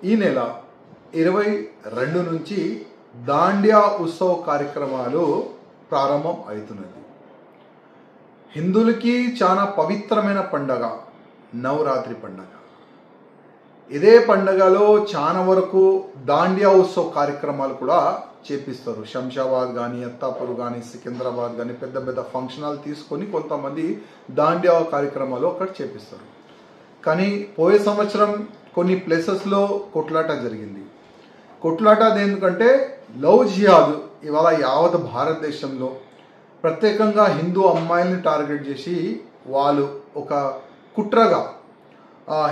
ఈ నెల 22 నుంచి దాండియా ఉత్సవ్ కార్యక్రమాలు ప్రారంభం అవుతున్నది. హిందువులకి చాలా పవిత్రమైన పండగ నవరాత్రి పండగ. ఇదే పండగలో చాలా వరకు దాండియా ఉత్సవ్ కార్యక్రమాలు కూడా చేపిస్తారు. శంషాబాద్ కానీ, అత్తాపూర్ కానీ, సికింద్రాబాద్ కానీ పెద్ద పెద్ద ఫంక్షన్ హాల్ తీసుకొని కొంతమంది దాండియా కార్యక్రమాలు అక్కడ చేపిస్తారు. కానీ పోయే సంవత్సరం కొన్ని ప్లేసెస్లో కొట్లాట జరిగింది. కొట్లాట ఎందుకంటే లవ్ జిహాద్ ఇవాళ యావత్ భారతదేశంలో ప్రత్యేకంగా హిందూ అమ్మాయిల్ని టార్గెట్ చేసి వాళ్ళు ఒక కుట్రగా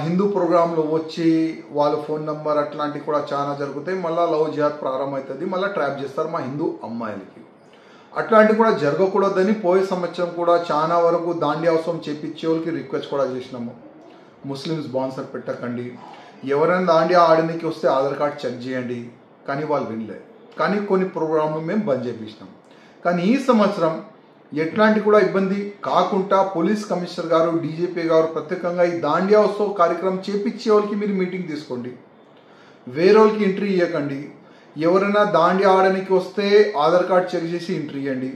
హిందూ ప్రోగ్రాంలో వచ్చి వాళ్ళ ఫోన్ నెంబర్ అట్లాంటివి కూడా చాలా జరుగుతాయి. మళ్ళీ లవ్ జిహాద్ ప్రారంభమవుతుంది, మళ్ళీ ట్రాప్ చేస్తారు మా హిందూ అమ్మాయిలకి. అట్లాంటివి కూడా జరగకూడదని పోయే సంవత్సరం కూడా చాలా వరకు దాండియా ఉత్సవం చేపించే వాళ్ళకి రిక్వెస్ట్ కూడా చేసినాము. ముస్లిమ్స్ స్పాన్సర్ పెట్టకండి, ఎవరైనా దాండియా ఆడడానికి వస్తే ఆధార్ కార్డ్ చెక్ చేయండి. కానీ వాళ్ళు వినలే. కానీ కొన్ని ప్రోగ్రాంలు మేము బంద్ చేపించినాం. కానీ ఈ సంవత్సరం ఎట్లాంటి కూడా ఇబ్బంది కాకుండా పోలీస్ కమిషనర్ గారు, డీజీపీ గారు ప్రత్యేకంగా ఈ దాండియా ఉత్సవ్ కార్యక్రమం చేపించే వాళ్ళకి మీరు మీటింగ్ తీసుకోండి. వేరే వాళ్ళకి ఎంట్రీ ఇవ్వకండి. ఎవరైనా దాండియా ఆడడానికి వస్తే ఆధార్ కార్డ్ చెక్ చేసి ఎంట్రీ ఇవ్వండి.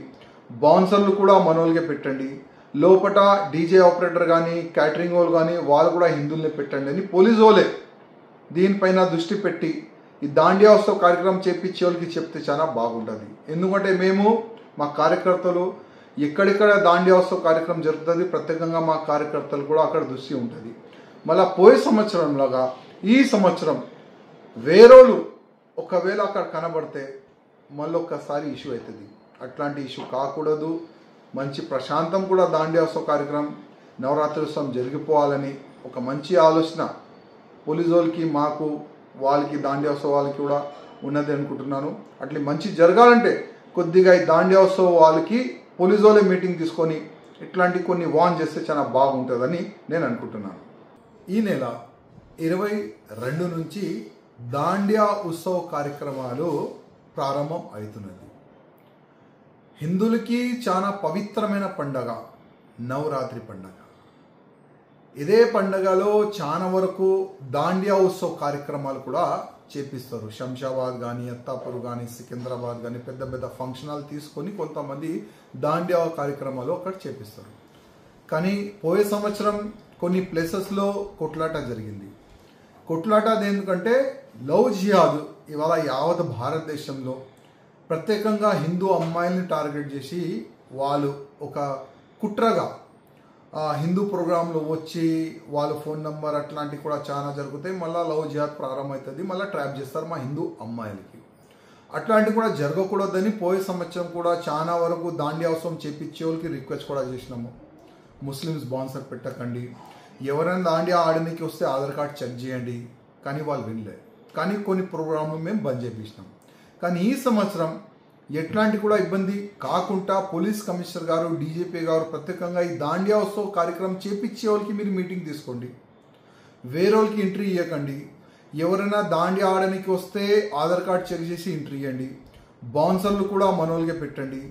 బౌన్సర్లు కూడా మనోళ్ళకే పెట్టండి. లోపల డీజే ఆపరేటర్ కానీ, క్యాటరింగ్ వాళ్ళు కానీ వాళ్ళు కూడా హిందువుల్ని పెట్టండి అని పోలీసు వాళ్ళే దీనిపైన దృష్టి పెట్టి ఈ దాండియా ఉత్సవ్ కార్యక్రమం చేపించే వాళ్ళకి చెప్తే చాలా బాగుంటుంది. ఎందుకంటే మేము మా కార్యకర్తలు ఎక్కడెక్కడ దాండియా ఉత్సవ్ కార్యక్రమం జరుగుతుంది, ప్రత్యేకంగా మా కార్యకర్తలు కూడా అక్కడ దృష్టి ఉంటుంది. మళ్ళీ పోయే సంవత్సరంలాగా ఈ సంవత్సరం వేరేలు ఒకవేళ అక్కడ కనబడితే మళ్ళీ ఒక్కసారి ఇష్యూ అవుతుంది. అట్లాంటి ఇష్యూ కాకూడదు. మంచి ప్రశాంతం కూడా దాండియా ఉత్సవ్ కార్యక్రమం నవరాత్రి ఉత్సవం జరిగిపోవాలని ఒక మంచి ఆలోచన పోలీసు వాళ్ళకి, మాకు, వాళ్ళకి దాండియా ఉత్సవ్ వాళ్ళకి కూడా ఉన్నది అనుకుంటున్నాను. అట్లా మంచి జరగాలంటే కొద్దిగా ఈ దాండియా ఉత్సవ్ వాళ్ళకి పోలీసు వాళ్ళే మీటింగ్ తీసుకొని ఇట్లాంటి కొన్ని వార్న్ చేస్తే చాలా బాగుంటుందని నేను అనుకుంటున్నాను. ఈ నెల 22 నుంచి దాండియా ఉత్సవ్ కార్యక్రమాలు ప్రారంభం అవుతున్నది. హిందువులకి చాలా పవిత్రమైన పండగ నవరాత్రి పండగ. ఇదే పండగలో చాలా వరకు దాండియా ఉత్సవ్ కార్యక్రమాలు కూడా చేపిస్తారు. శంషాబాద్ కానీ, అత్తాపూర్ కానీ, సికింద్రాబాద్ కానీ పెద్ద పెద్ద ఫంక్షన్ హాల్ తీసుకొని కొంతమంది దాండియా కార్యక్రమాలు అక్కడ చేపిస్తారు. కానీ పోయే సంవత్సరం కొన్ని ప్లేసెస్లో కొట్లాట జరిగింది. కొట్లాట ఎందుకంటే లవ్ జిహాద్ ఇవాళ యావత్ భారతదేశంలో ప్రత్యేకంగా హిందూ అమ్మాయిల్ని టార్గెట్ చేసి వాళ్ళు ఒక కుట్రగా హిందూ ప్రోగ్రాంలో వచ్చి వాళ్ళ ఫోన్ నెంబర్ అట్లాంటివి కూడా చాలా జరుగుతాయి. మళ్ళీ లవ్ జిహాద్ ప్రారంభమవుతుంది, మళ్ళీ ట్రాప్ చేస్తారు మా హిందూ అమ్మాయిలకి. అట్లాంటివి కూడా జరగకూడదని పోయే సంవత్సరం కూడా చాలా వరకు దాండియా ఉత్సవం చేపించే వాళ్ళకి రిక్వెస్ట్ కూడా చేసినాము. ముస్లిమ్స్ స్పాన్సర్ పెట్టకండి, ఎవరైనా దాండియా ఆడడానికి వస్తే ఆధార్ కార్డ్ చెక్ చేయండి. కానీ వాళ్ళు వినలే. కానీ కొన్ని ప్రోగ్రాంలు మేము బంద్ చేపించినాం. కానీ ఈ సంవత్సరం ఎట్లాంటి కూడా ఇబ్బంది కాకుండా పోలీస్ కమిషనర్ గారు, డీజీపీ గారు ప్రత్యేకంగా ఈ దాండియా ఉత్సవ్ కార్యక్రమం చేపించే వాళ్ళకి మీరు మీటింగ్ తీసుకోండి. వేరే వాళ్ళకి ఎంట్రీ ఇవ్వకండి. ఎవరైనా దాండియా ఆడడానికి వస్తే ఆధార్ కార్డ్ చెక్ చేసి ఎంట్రీ ఇవ్వండి. బౌన్సర్లు కూడా మనోళ్ళకే పెట్టండి.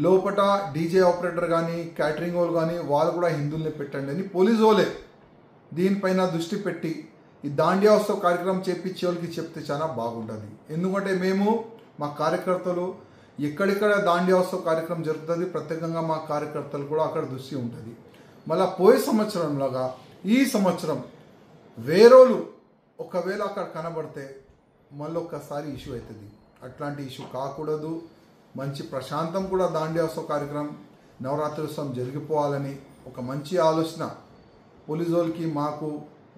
లోపల డీజే ఆపరేటర్ కానీ, క్యాటరింగ్ వాళ్ళు కానీ వాళ్ళు కూడా హిందువుల్ని పెట్టండి అని పోలీసు వాళ్ళే దీనిపైన దృష్టి పెట్టి ఈ దాండియా ఉత్సవ్ కార్యక్రమం చేపించే వాళ్ళకి చెప్తే చాలా బాగుంటుంది. ఎందుకంటే మేము మా కార్యకర్తలు ఎక్కడెక్కడ దాండియా ఉత్సవ్ కార్యక్రమం జరుగుతుంది, ప్రత్యేకంగా మా కార్యకర్తలు కూడా అక్కడ దృష్టి ఉంటుంది. మళ్ళీ పోయే సంవత్సరంలాగా ఈ సంవత్సరం వేరేలు ఒకవేళ అక్కడ కనబడితే మళ్ళీ ఒక్కసారి ఇష్యూ అవుతుంది. అట్లాంటి ఇష్యూ కాకూడదు. మంచి ప్రశాంతం కూడా దాండియా ఉత్సవ్ కార్యక్రమం నవరాత్రి ఉత్సవం జరిగిపోవాలని ఒక మంచి ఆలోచన పోలీసు వాళ్ళకి, మాకు,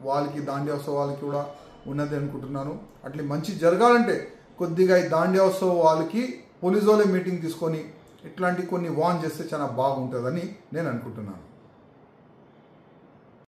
వాళ్ళకి దాండియా ఉత్సవ్ వాళ్ళకి కూడా ఉన్నది అనుకుంటున్నాను. అట్లా మంచి జరగాలంటే కొద్దిగా ఈ దాండియా ఉత్సవ్ వాళ్ళకి పోలీసు వాళ్ళే మీటింగ్ తీసుకొని ఇట్లాంటి కొన్ని వార్న్ చేస్తే చాలా బాగుంటుందని నేను అనుకుంటున్నాను.